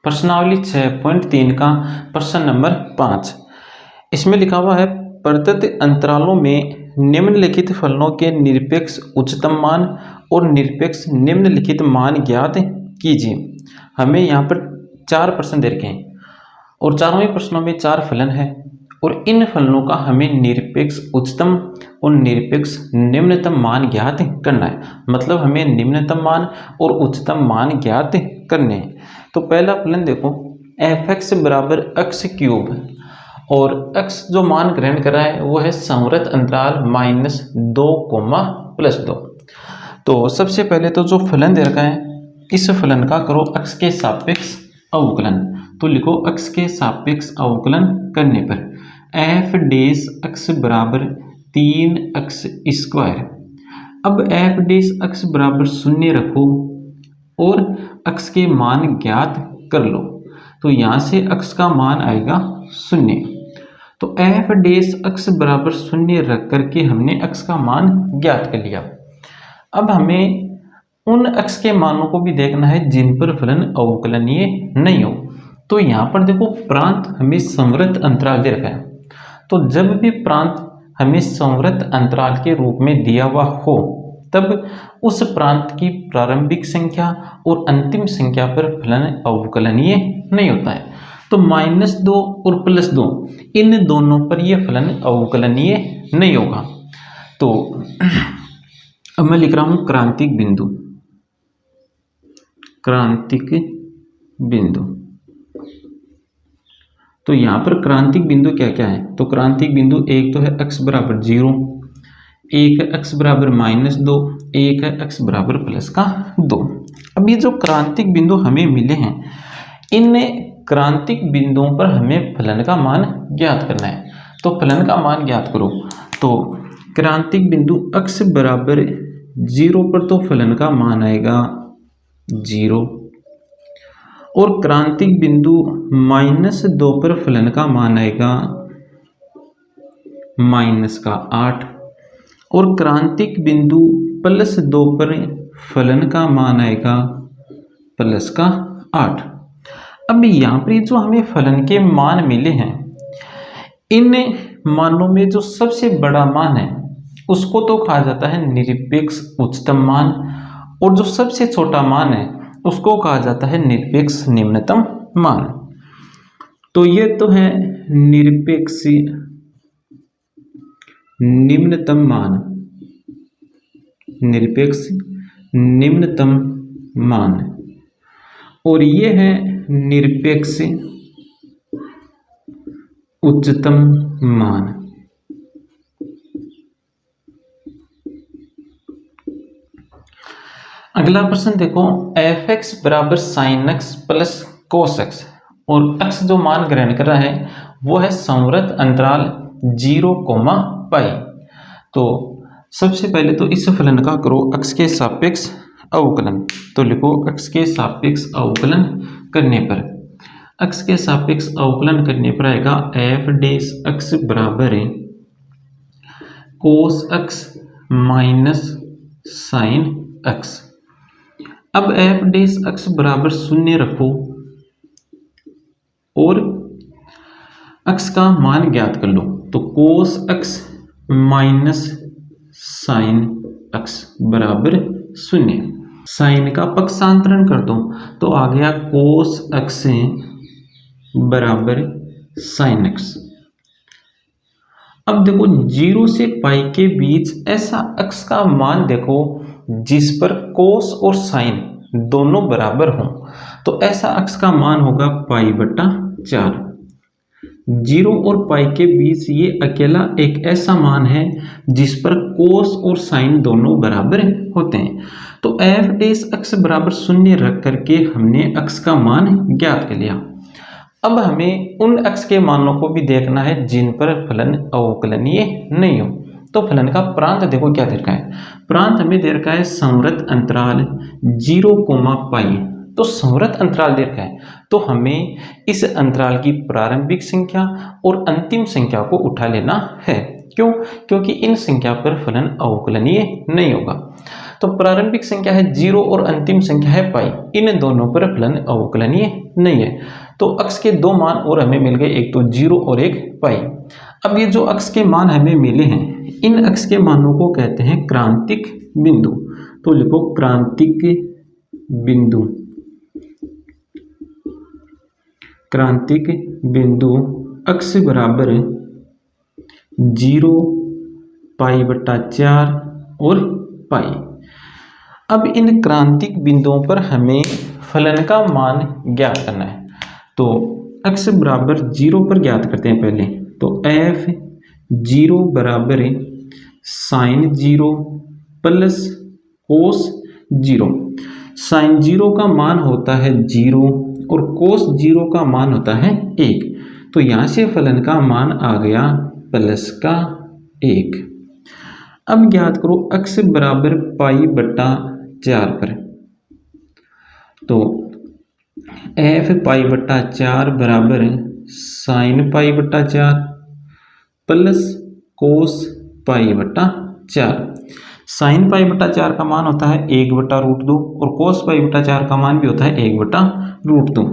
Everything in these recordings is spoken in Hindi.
प्रश्नावली 6.3 का प्रश्न नंबर 5। इसमें लिखा हुआ है प्रदत्त अंतरालों में निम्नलिखित फलनों के निरपेक्ष उच्चतम मान और निरपेक्ष निम्नलिखित मान ज्ञात कीजिए। हमें यहाँ पर 4 प्रश्न दे रखे हैं और चारों ही प्रश्नों में 4 फलन है और इन फलनों का हमें निरपेक्ष उच्चतम और निरपेक्ष निम्नतम मान ज्ञात करना है। मतलब हमें निम्नतम मान और उच्चतम मान ज्ञात करने हैं। तो पहला फलन देखो f(x) बराबर x क्यूब और x जो मान ग्रहण कर रहा है वो है संवृत अंतराल -2, +2। तो सबसे पहले तो जो फलन दे रखा है इस फलन का करो x के सापेक्ष अवकलन। तो लिखो x के सापेक्ष अवकलन करने पर f' बराबर 3x²। अब f' बराबर 0 रखो और x के मान ज्ञात कर लो। तो यहाँ से x का मान आएगा 0। तो f' बराबर 0 रख करके हमने x का मान ज्ञात कर लिया। अब हमें उन x के मानों को भी देखना है जिन पर फलन अवकलनीय नहीं हो। तो यहाँ पर देखो प्रांत हमें संवृत अंतराल दे रखा है। तो जब भी प्रांत हमें संवृत अंतराल के रूप में दिया हुआ हो तब उस प्रांत की प्रारंभिक संख्या और अंतिम संख्या पर फलन अवकलनीय नहीं होता है। तो -2 और +2 इन दोनों पर यह फलन अवकलनीय नहीं होगा। तो अब मैं लिख रहा हूं क्रांतिक बिंदु। तो यहाँ पर क्रांतिक बिंदु क्या क्या है? तो क्रांतिक बिंदु एक तो है x बराबर 0, एक है x बराबर -2, एक है x बराबर +2। अब ये जो क्रांतिक बिंदु हमें मिले हैं इन क्रांतिक बिंदुओं पर हमें फलन का मान ज्ञात करना है। तो फलन का मान ज्ञात करो। तो क्रांतिक बिंदु x बराबर 0 पर तो फलन का मान आएगा 0 और क्रांतिक बिंदु -2 पर फलन का मान आएगा -8 और क्रांतिक बिंदु +2 पर फलन का मान आएगा +8। अब यहाँ पर जो हमें फलन के मान मिले हैं इन मानों में जो सबसे बड़ा मान है उसको तो कहा जाता है निरपेक्ष उच्चतम मान और जो सबसे छोटा मान है उसको कहा जाता है निरपेक्ष निम्नतम मान। तो ये तो है निरपेक्ष निम्नतम मान, निरपेक्ष निम्नतम मान और ये है निरपेक्ष उच्चतम मान। अगला प्रश्न देखो f(x) बराबर sin x plus cos x और x जो मान ग्रहण कर रहा है वो है संवृत अंतराल 0, π। तो सबसे पहले तो इस फलन का करो x के सापेक्ष अवकलन। तो लिखो x के सापेक्ष अवकलन करने पर x के सापेक्ष अवकलन करने पर आएगा f' बराबर cos x minus sin x। अब f' बराबर 0 रखो और x का मान ज्ञात कर लो। तो cos x minus sin x बराबर 0। साइन का पक्षांतरण कर दो तो आ गया cos x बराबर sin x। अब देखो 0 से पाई के बीच ऐसा x का मान देखो जिस पर cos और sin दोनों बराबर हों। तो ऐसा x का मान होगा π/4। 0 और पाई के बीच ये अकेला एक ऐसा मान है जिस पर cos और sin दोनों बराबर होते हैं। तो f' बराबर 0 रख करके हमने x का मान ज्ञात कर लिया। अब हमें उन x के मानों को भी देखना है जिन पर फलन अवकलनीय नहीं हो। तो फलन का प्रांत देखो क्या दे रखा है। प्रांत हमें दे रखा है संवृत अंतराल 0, π। तो संवृत अंतराल दे रखा है तो हमें इस अंतराल की प्रारंभिक संख्या और अंतिम संख्या को उठा लेना है। क्यों? क्योंकि इन संख्या पर फलन अवकलनीय नहीं होगा। तो प्रारंभिक संख्या है 0 और अंतिम संख्या है पाई, इन दोनों पर फलन अवकलनीय नहीं है। तो अक्ष के दो मान और हमें मिल गए, एक तो 0 और एक पाई। अब ये जो अक्ष के मान हमें मिले हैं, इन अक्ष के मानों को कहते हैं क्रांतिक बिंदु। तो लिखो क्रांतिक बिंदु। क्रांतिक बिंदु अक्ष बराबर 0, पाई/4 और पाई। अब इन क्रांतिक बिंदुओं पर हमें फलन का मान ज्ञात करना है। तो अक्ष बराबर 0 पर ज्ञात करते हैं पहले। तो f0 बराबर साइन 0 प्लस कोस 0। साइन 0 का मान होता है 0 और कोस 0 का मान होता है 1। तो यहाँ से फलन का मान आ गया प्लस का 1। अब ज्ञात करो अक्ष बराबर पाई/4 पर। तो f पाई/4 बराबर साइन पाई/4 प्लस कोस पाई/4। साइन पाई/4 का मान होता है 1/√2 और कोस पाई/4 का मान भी होता है 1/√2।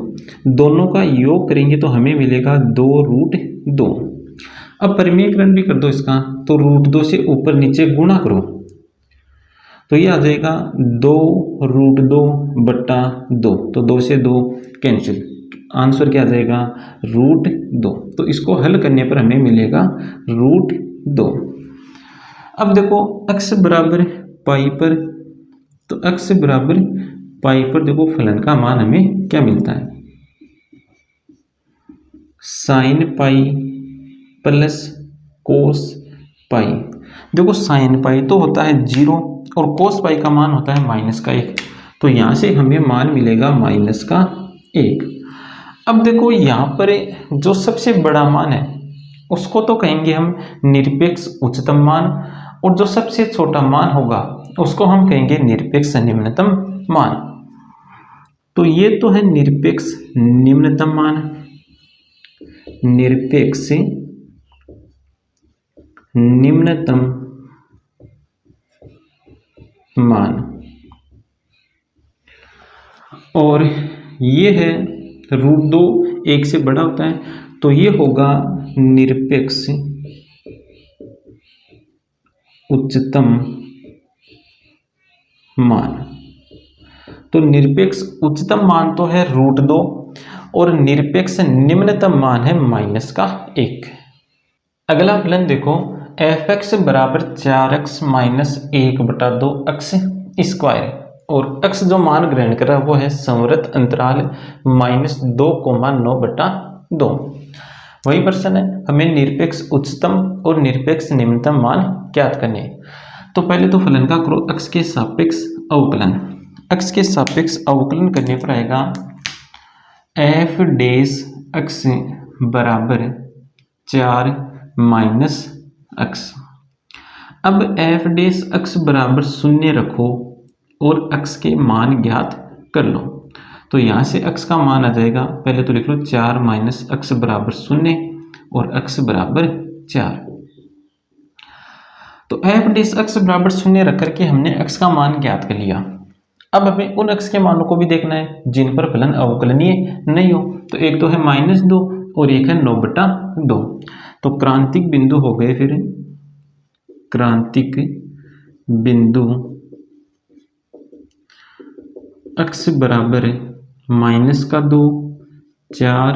दोनों का योग करेंगे तो हमें मिलेगा 2√2। अब परिमेयकरण भी कर दो इसका, तो √2 से ऊपर नीचे गुणा करो तो ये आ जाएगा 2√2/2। तो 2 से 2 कैंसिल, आंसर क्या आ जाएगा √2। तो इसको हल करने पर हमें मिलेगा √2। अब देखो अक्ष बराबर पाई पर, तो अक्ष बराबर पाई पर देखो फलन का मान हमें क्या मिलता है, साइन पाई प्लस कोस पाई। देखो साइन पाई तो होता है 0 और कोस पाई का मान होता है -1। तो यहाँ से हमें मान मिलेगा -1। अब देखो यहाँ पर जो सबसे बड़ा मान है उसको तो कहेंगे हम निरपेक्ष उच्चतम मान, और जो सबसे छोटा मान होगा उसको हम कहेंगे निरपेक्ष निम्नतम मान। तो ये तो है निरपेक्ष निम्नतम मान, निरपेक्ष निम्नतम मान, और ये है √2 1 से बड़ा होता है, तो ये होगा निरपेक्ष उच्चतम मान। तो निरपेक्ष उच्चतम मान तो है √2 और निरपेक्ष निम्नतम मान है -1। अगला फलन देखो, f(x) बराबर 4x - 1/2 x स्क्वायर, और x जो मान ग्रहण कर रहा है वो है संवृत अंतराल -2,9/2। वही प्रश्न है, हमें निरपेक्ष उच्चतम और निरपेक्ष निम्नतम मान ज्ञात करने हैं। तो पहले तो फलन का करो x के सापेक्ष अवकलन। x के सापेक्ष अवकलन करने पर आएगा f(x) बराबर 4 - x। अब f(x) बराबर 0 रखो और x के मान ज्ञात कर लो। तो यहाँ से x का मान आ जाएगा, पहले तो लिख लो 4 - x बराबर 0 और x बराबर 4। तो f(x) बराबर 0 रख करके हमने x का मान ज्ञात कर लिया। अब हमें उन x के मानों को भी देखना है जिन पर फलन अवकलनीय नहीं हो। तो एक तो है -2 और एक है 9/2। तो क्रांतिक बिंदु हो गए, फिर क्रांतिक बिंदु x बराबर -2, 4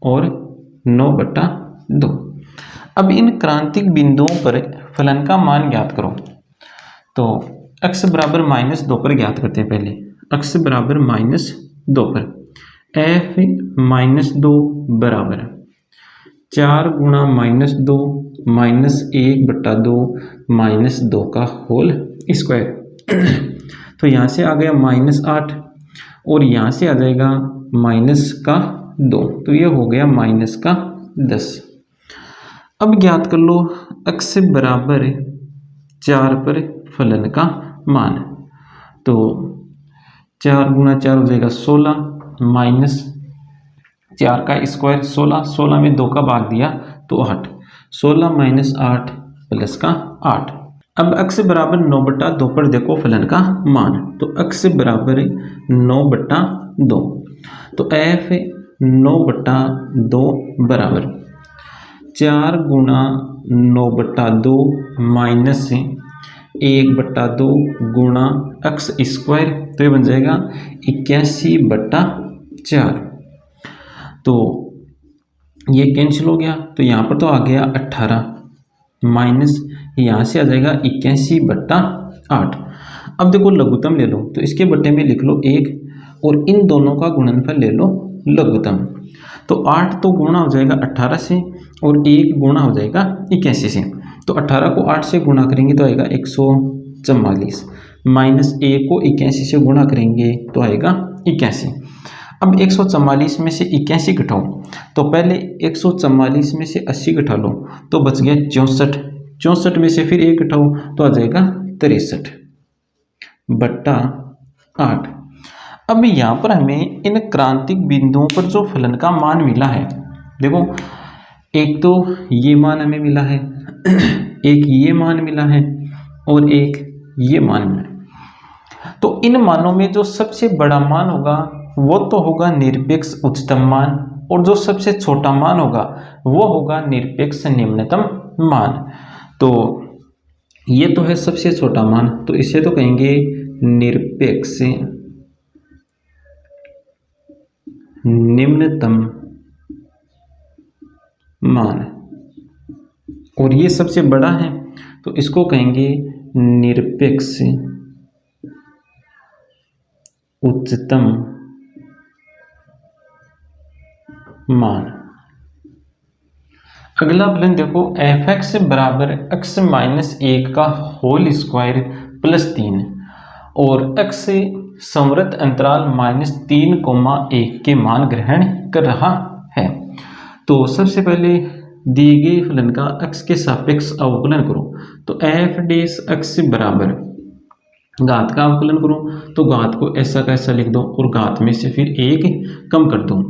और 9/2। अब इन क्रांतिक बिंदुओं पर फलन का मान ज्ञात करो। तो x बराबर -2 पर ज्ञात करते हैं पहले। x बराबर -2 पर f(-2) बराबर 4 गुणा -2 -1/2 -2 का होल स्क्वायर। तो यहाँ से आ गया -8 और यहाँ से आ जाएगा -2। तो ये हो गया -10। अब ज्ञात कर लो x बराबर 4 पर फलन का मान। तो 4 गुणा 4 हो जाएगा 16 -4 का स्क्वायर 16, 16 में 2 का भाग दिया तो 8, 16 - 8 + 8। अब x बराबर 9/2 पर देखो फलन का मान, तो x बराबर 9/2, तो f 9/2 बराबर 4 गुणा 9/2 माइनस 1/2 गुणा x स्क्वायर, तो ये बन जाएगा 81/4। तो ये कैंसिल हो गया, तो यहाँ पर तो आ गया 18 माइनस यहाँ से आ जाएगा 81/8। अब देखो लघुत्तम ले लो, तो इसके बट्टे में लिख लो 1 और इन दोनों का गुणनफल ले लो लघुत्तम। तो 8 तो गुणा हो जाएगा 18 से और 1 गुणा हो जाएगा 81 से, तो 18 को 8 से गुणा करेंगे तो आएगा 144 माइनस 1 को 81 से गुणा करेंगे तो आएगा 81। अब 144 में से 81 घटाओ, तो पहले 144 में से 80 घटा लो तो बच गया 64, 64 में से फिर 1 घटाओ तो आ जाएगा 63/8। अब यहाँ पर हमें इन क्रांतिक बिंदुओं पर जो फलन का मान मिला है, देखो एक तो ये मान हमें मिला है, एक ये मान मिला है और एक ये मान मिला है। तो इन मानों में जो सबसे बड़ा मान होगा वो तो होगा निरपेक्ष उच्चतम मान, और जो सबसे छोटा मान होगा वो होगा निरपेक्ष निम्नतम मान। तो ये तो है सबसे छोटा मान, तो इसे तो कहेंगे निरपेक्ष निम्नतम मान, और ये सबसे बड़ा है तो इसको कहेंगे निरपेक्ष उच्चतम मान। अगला फलन देखो, f(x) बराबर x माइनस 1 का होल स्क्वायर प्लस 3 और x संवृत अंतराल -3,1 के मान ग्रहण कर रहा है। तो सबसे पहले दिए गए फलन का x के सापेक्ष अवकलन करो, तो f' बराबर घात का अवकलन करो, तो घात को ऐसा कैसा लिख दो और घात में से फिर 1 कम कर दो,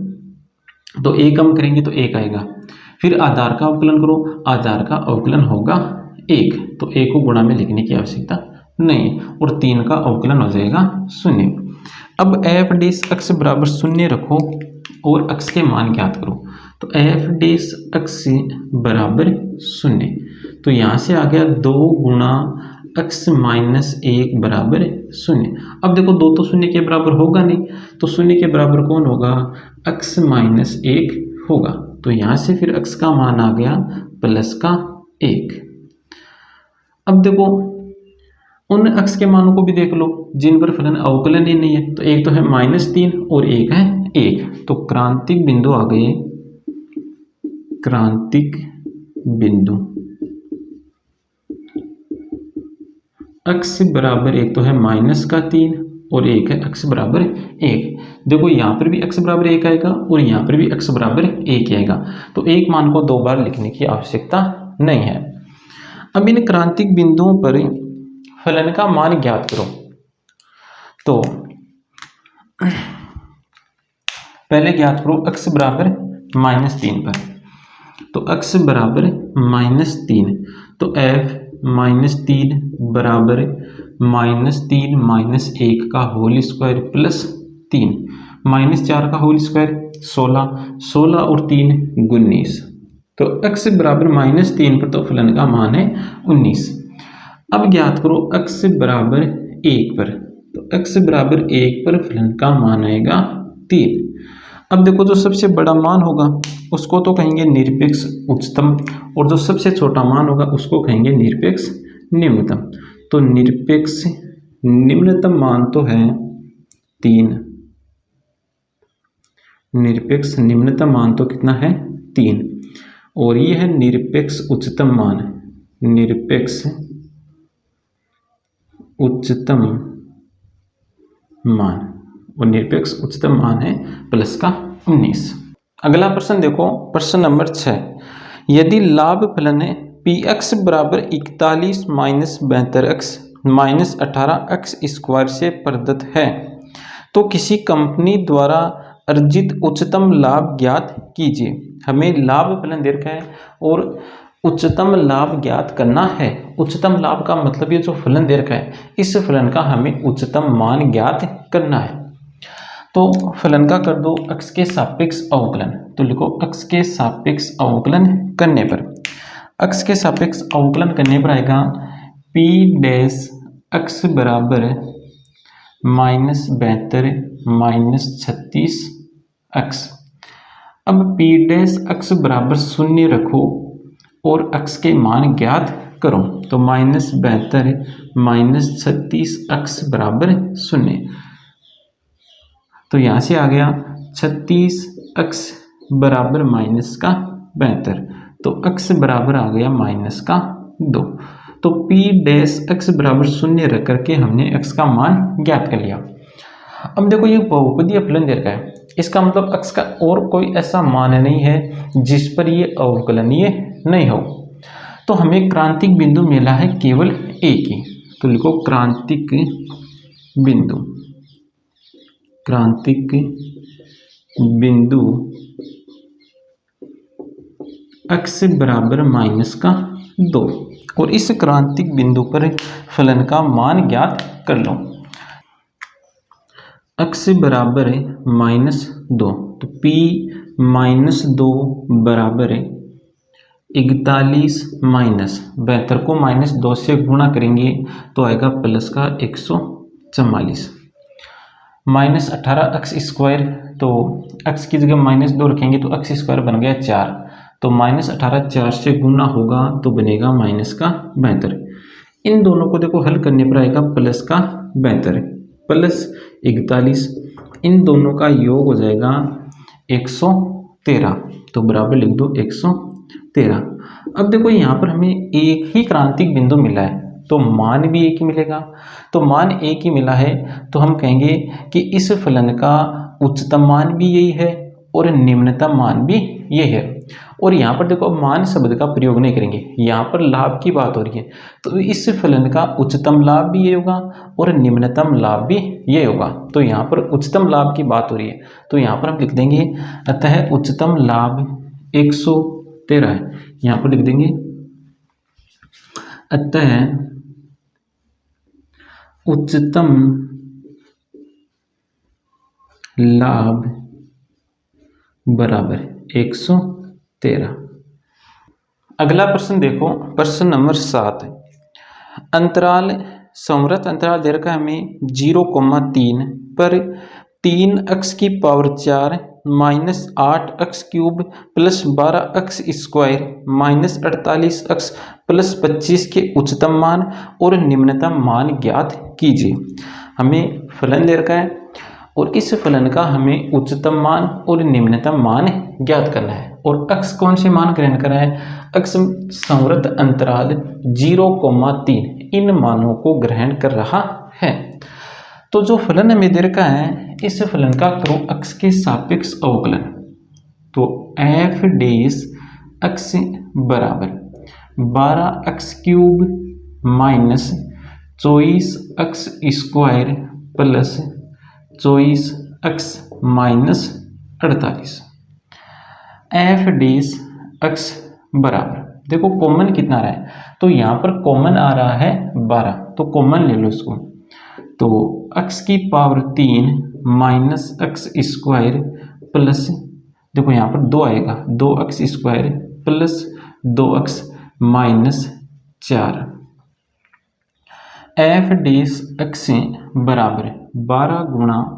तो 1 कम करेंगे तो 1 आएगा। फिर आधार का अवकलन करो, आधार का अवकलन होगा 1, तो 1 को गुणा में लिखने की आवश्यकता नहीं, और 3 का अवकलन हो जाएगा 0। अब f' बराबर 0 रखो और x के मान ज्ञात करो, तो f' बराबर 0, तो यहाँ से आ गया 2 गुणा x माइनस 1 बराबर 0। अब देखो 2 तो 0 के बराबर होगा नहीं, तो 0 के बराबर कौन होगा, x माइनस 1 होगा, तो यहाँ से फिर x का मान आ गया प्लस का 1। अब देखो उन x के मानों को भी देख लो जिन पर फलन अवकलन ही नहीं है, तो एक तो है -3 और एक है 1, तो क्रांतिक बिंदु आ गए, क्रांतिक बिंदु x बराबर एक तो है -3 और एक है x बराबर 1। देखो यहाँ पर भी x बराबर 1 आएगा और यहाँ पर भी x बराबर 1 आएगा, तो एक मान को 2 बार लिखने की आवश्यकता नहीं है। अब इन क्रांतिक बिंदुओं पर फलन का मान ज्ञात करो, तो पहले ज्ञात करो x बराबर -3 पर, तो x बराबर -3, तो f -3 बराबर -3 माइनस 1 का होल स्क्वायर प्लस 3 -4 का होल स्क्वायर 16, 16 और 3 19, तो x बराबर -3 पर तो फलन का मान है 19। अब ज्ञात करो x बराबर 1 पर, तो x बराबर 1 पर फलन का मान आएगा 3। अब देखो जो सबसे बड़ा मान होगा उसको तो कहेंगे निरपेक्ष उच्चतम, और जो सबसे छोटा मान होगा उसको कहेंगे निरपेक्ष निम्नतम। तो निरपेक्ष निम्नतम मान तो है 3, निरपेक्ष निम्नतम मान तो कितना है 3, और ये है निरपेक्ष उच्चतम मान, निरपेक्ष उच्चतम मान, और निरपेक्ष उच्चतम मान है प्लस का 19। अगला प्रश्न देखो, प्रश्न नंबर 6, यदि लाभ फलन है px बराबर 41 minus 72x minus 18x square से प्रदत्त है, तो किसी कंपनी द्वारा अर्जित उच्चतम लाभ ज्ञात कीजिए। हमें लाभ फलन दे रखा है और उच्चतम लाभ ज्ञात करना है। उच्चतम लाभ का मतलब ये जो फलन दे रखा है, इस फलन का हमें उच्चतम मान ज्ञात करना है। तो फलन का कर दो x के सापेक्ष अवकलन। तो लिखो x के सापेक्ष अवकलन करने पर, x के सापेक्ष अवकलन करने पर आएगा p डैश x बराबर -72 -36 x। अब p डैश x बराबर 0 रखो और x के मान ज्ञात करो। तो -72 -36 x बराबर 0। तो यहाँ से आ गया 36x बराबर -72। तो x बराबर आ गया -2। तो p डैश x बराबर 0 रख करके हमने x का मान ज्ञात कर लिया। अब देखो ये बहुपदीय फलन दे रखा है, इसका मतलब x का और कोई ऐसा मान नहीं है जिस पर ये अवकलनीय नहीं हो। तो हमें क्रांतिक बिंदु मिला है केवल एक ही। तो लिखो क्रांतिक बिंदु, क्रांतिक बिंदु x बराबर -2 और इस क्रांतिक बिंदु पर फलन का मान ज्ञात कर लो। x बराबर -2, तो p -2 बराबर 41 -72 को -2 से गुणा करेंगे तो आएगा प्लस का 144 -18x²। तो x की जगह -2 रखेंगे तो x² बन गया 4। तो -18 4 से गुना होगा तो बनेगा -72। इन दोनों को देखो हल करने पर आएगा प्लस का 72 प्लस 41, इन दोनों का योग हो जाएगा 113। तो बराबर लिख दो 113। अब देखो यहाँ पर हमें एक ही क्रांतिक बिंदु मिला है तो मान भी एक ही मिलेगा। तो मान एक ही मिला है तो हम कहेंगे कि इस फलन का उच्चतम मान भी यही है और निम्नतम मान भी यही है। और यहाँ पर देखो मान शब्द का प्रयोग नहीं करेंगे, यहाँ पर लाभ की बात हो रही है। तो इस फलन का उच्चतम लाभ भी ये होगा और निम्नतम लाभ भी ये होगा। तो यहाँ पर उच्चतम लाभ की बात हो रही है तो यहाँ पर हम लिख देंगे अतः उच्चतम लाभ 113 है। यहाँ पर लिख देंगे अतः उच्चतम लाभ बराबर 113। अगला प्रश्न देखो, प्रश्न नंबर 7। अंतराल संवृत अंतराल दे रखा है हमें 0,3 पर 3x की power 4 -8x³ plus 12x² -48x plus 25 के उच्चतम मान और निम्नतम मान ज्ञात कीजिए। हमें फलन दे रखा है और इस फलन का हमें उच्चतम मान और निम्नतम मान ज्ञात करना है। और x कौन से मान ग्रहण कर रहा है? x संवृत अंतराल 0,3 इन मानों को ग्रहण कर रहा है। तो जो फलन हमें दे रखा है इस फलन का करो x के सापेक्ष अवकलन। तो f डैश x बराबर 12x³ -24x² plus 24x -48। f dash x बराबर देखो कॉमन कितना आ रहा है, तो यहाँ पर कॉमन आ रहा है 12, तो कॉमन ले लो इसको। तो x की पावर 3 -x² प्लस देखो यहाँ पर 2 आएगा 2x² plus 2x -4। f dash x बराबर 12 गुणा,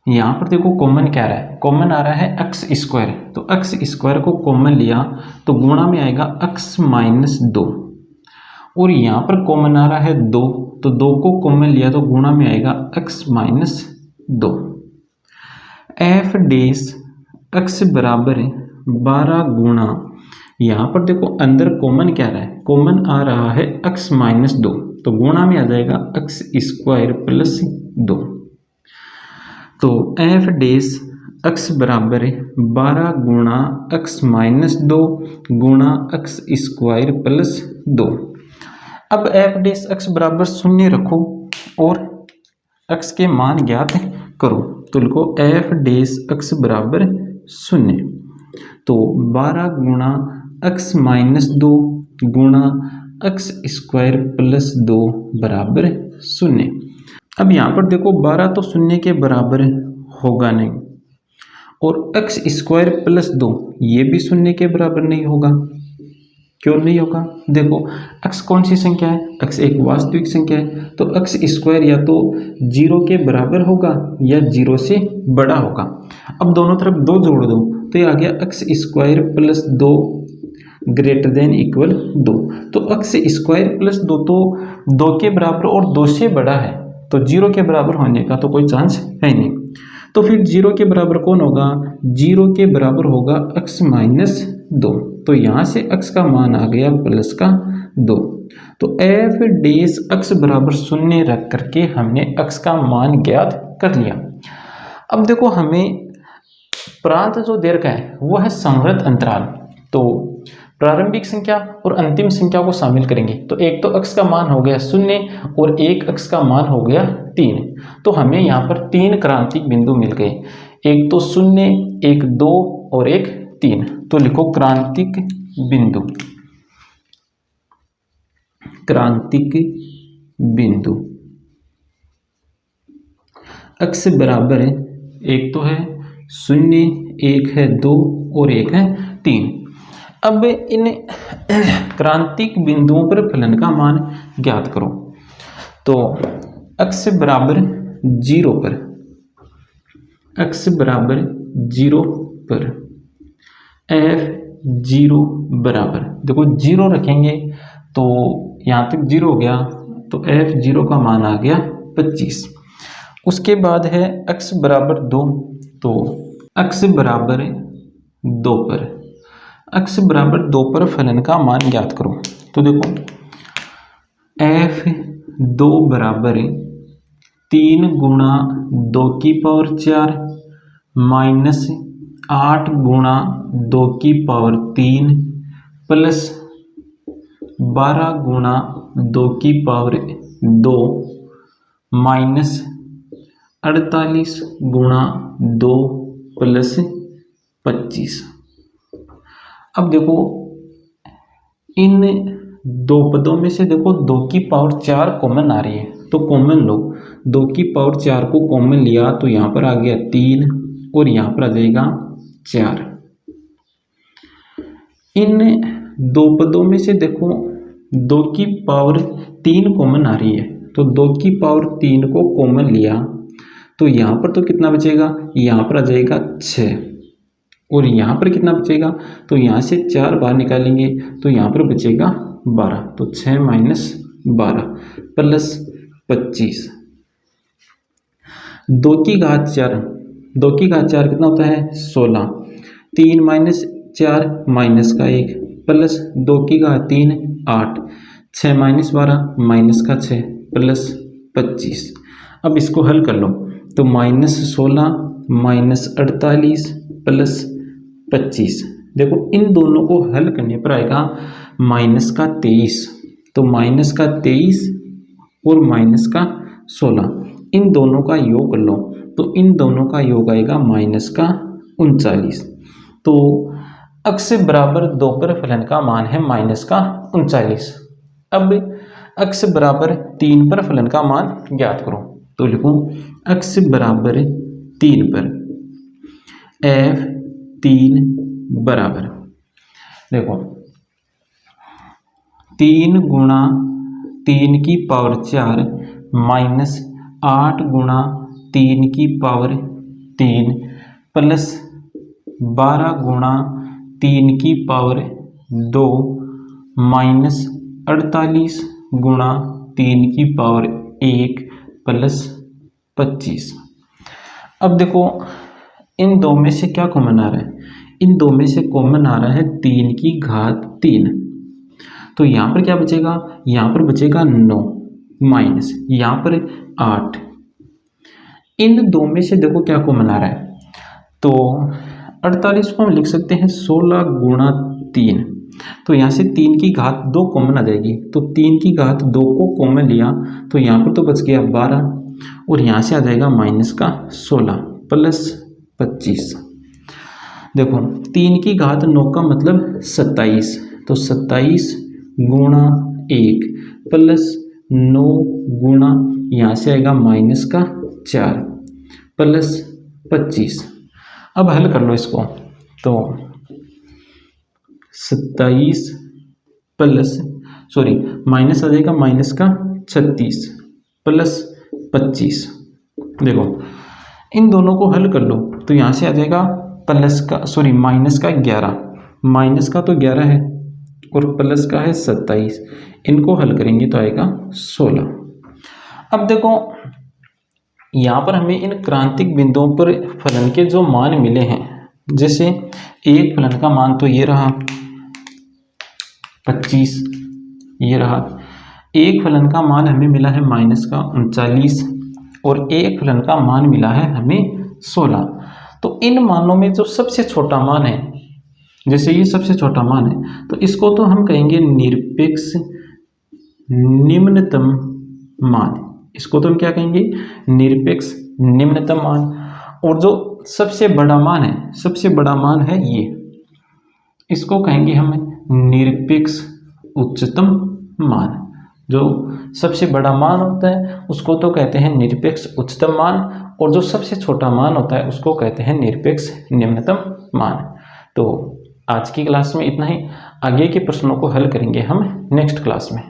यहाँ पर देखो कॉमन क्या आ रहा है, कॉमन आ रहा है x²। तो x² को कॉमन लिया तो गुणा में आएगा x -2 और यहाँ पर कॉमन आ रहा है 2, तो 2 को कॉमन लिया तो गुणा में आएगा x -2। f डैश x बराबर 12 गुणा, यहाँ पर देखो अंदर कॉमन क्या आ रहा है, कॉमन आ रहा है x -2, तो गुणा में आ जाएगा x² प्लस 2। तो f डैश x बराबर 12 गुणा x -2 गुणा x² प्लस 2। अब f डैश x बराबर 0 रखो और x के मान ज्ञात करो। तो लिखो f डैश x बराबर 0। तो 12 गुणा x माइनस 2 गुणा x स्क्वायर प्लस 2 बराबर 0। अब यहाँ पर देखो 12 तो 0 के बराबर होगा नहीं, और x स्क्वायर प्लस 2 ये भी 0 के बराबर नहीं होगा। क्यों नहीं होगा? देखो x कौन सी संख्या है? x एक वास्तविक संख्या है, तो x स्क्वायर या तो 0 के बराबर होगा या 0 से बड़ा होगा। अब दोनों तरफ 2 जोड़ दो तो ये आ गया x square plus 2 greater than equal 2। तो x स्क्वायर प्लस 2 तो 2 के बराबर और 2 से बड़ा है, तो 0 के बराबर होने का तो कोई चांस है नहीं। तो फिर 0 के बराबर कौन होगा? 0 के बराबर होगा x माइनस 2। तो यहाँ से x का मान आ गया प्लस का 2। तो f डेश x बराबर 0 रख करके हमने x का मान ज्ञात कर लिया। अब देखो हमें प्रांत जो दे रखा है वो है संवृत अंतराल, तो प्रारंभिक संख्या और अंतिम संख्या को शामिल करेंगे। तो एक तो x का मान हो गया 0 और एक x का मान हो गया 3। तो हमें यहाँ पर 3 क्रांतिक बिंदु मिल गए, एक तो 0, एक 2 और एक 3। तो लिखो क्रांतिक बिंदु, क्रांतिक बिंदु x बराबर है, एक तो है 0, एक है 2 और एक है 3। अब इन क्रांतिक बिंदुओं पर फलन का मान ज्ञात करो। तो x बराबर 0 पर, x बराबर 0 पर f 0 बराबर, देखो 0 रखेंगे तो यहाँ तक 0 हो गया, तो f 0 का मान आ गया 25। उसके बाद है x बराबर 2, तो x बराबर 2 पर, x बराबर 2 पर फलन का मान ज्ञात करो। तो देखो f 2 बराबर 3 गुणा 2 की पावर 4 माइनस 8 गुणा 2 की पावर 3 प्लस 12 गुणा 2 की पावर 2 माइनस 48 गुणा 2 प्लस 25। अब देखो इन दो पदों में से देखो 2 की पावर 4 कॉमन आ रही है, तो कॉमन लो। 2 की पावर 4 को कॉमन लिया तो यहाँ पर आ गया 3 और यहाँ पर आ जाएगा 4। इन दो पदों में से देखो 2 की पावर 3 कॉमन आ रही है, तो 2 की पावर 3 को कॉमन लिया तो यहाँ पर तो कितना बचेगा? यहाँ पर आ जाएगा 6 और यहाँ पर कितना बचेगा? तो यहाँ से 4 बाहर निकालेंगे तो यहाँ पर बचेगा 12। तो 6 माइनस 12 प्लस 25। 2 की घात 4, 2 की घात 4 कितना होता है? 16। 3 माइनस 4 माइनस का 1 प्लस 2 की घात 3 8। 6 माइनस 12 माइनस का 6 प्लस 25। अब इसको हल कर लो तो माइनस 16 माइनस 48 प्लस 25। देखो इन दोनों को हल करने पर आएगा माइनस का 23। तो माइनस का 23 और माइनस का 16, इन दोनों का योग कर लो तो इन दोनों का योग आएगा माइनस का 39। तो x बराबर 2 पर फलन का मान है माइनस का 39। अब x बराबर 3 पर फलन का मान ज्ञात करो। तो लिखूं x बराबर 3 पर f 3 बराबर, देखो 3 गुणा 3 की पावर 4 माइनस 8 गुणा 3 की पावर 3 प्लस 12 गुणा 3 की पावर 2 माइनस 48 गुणा 3 की पावर 1 प्लस 25। अब देखो इन दो में से क्या कॉमन आ रहा है? इन दो में से कॉमन आ रहा है 3 की घात 3। तो यहाँ पर क्या बचेगा? यहाँ पर बचेगा 9 माइनस यहाँ पर 8। इन दो में से देखो क्या कॉमन आ रहा है? तो 48 को हम लिख सकते हैं 16 गुणा 3। तो यहाँ से 3 की घात 2 कॉमन आ जाएगी, तो 3 की घात 2 को कॉमन लिया तो यहाँ पर तो बच गया 12 और यहाँ से आ जाएगा माइनस का 16 प्लस 25। देखो 3 की घात 9 का मतलब 27, तो 27 गुणा 1 प्लस 9 गुणा यहाँ से आएगा माइनस का 4 प्लस 25। अब हल कर लो इसको, तो 27 प्लस माइनस आ जाएगा माइनस का 36 प्लस 25। देखो इन दोनों को हल कर लो, तो यहाँ से आ जाएगा माइनस का 11, माइनस का तो 11 है और प्लस का है 27, इनको हल करेंगे तो आएगा 16। अब देखो यहाँ पर हमें इन क्रांतिक बिंदुओं पर फलन के जो मान मिले हैं, जैसे एक फलन का मान तो ये रहा 25, ये रहा। एक फलन का मान हमें मिला है माइनस का 39 और एक फलन का मान मिला है हमें 16। तो इन मानों में जो सबसे छोटा मान है, जैसे ये सबसे छोटा मान है, तो इसको तो हम कहेंगे निरपेक्ष निम्नतम मान, इसको तो हम क्या कहेंगे, निरपेक्ष निम्नतम मान। और जो सबसे बड़ा मान है, सबसे बड़ा मान है ये, इसको कहेंगे हम निरपेक्ष उच्चतम मान। जो सबसे बड़ा मान होता है उसको तो कहते हैं निरपेक्ष उच्चतम मान, और जो सबसे छोटा मान होता है उसको कहते हैं निरपेक्ष निम्नतम मान। तो आज की क्लास में इतना ही, आगे के प्रश्नों को हल करेंगे हम नेक्स्ट क्लास में।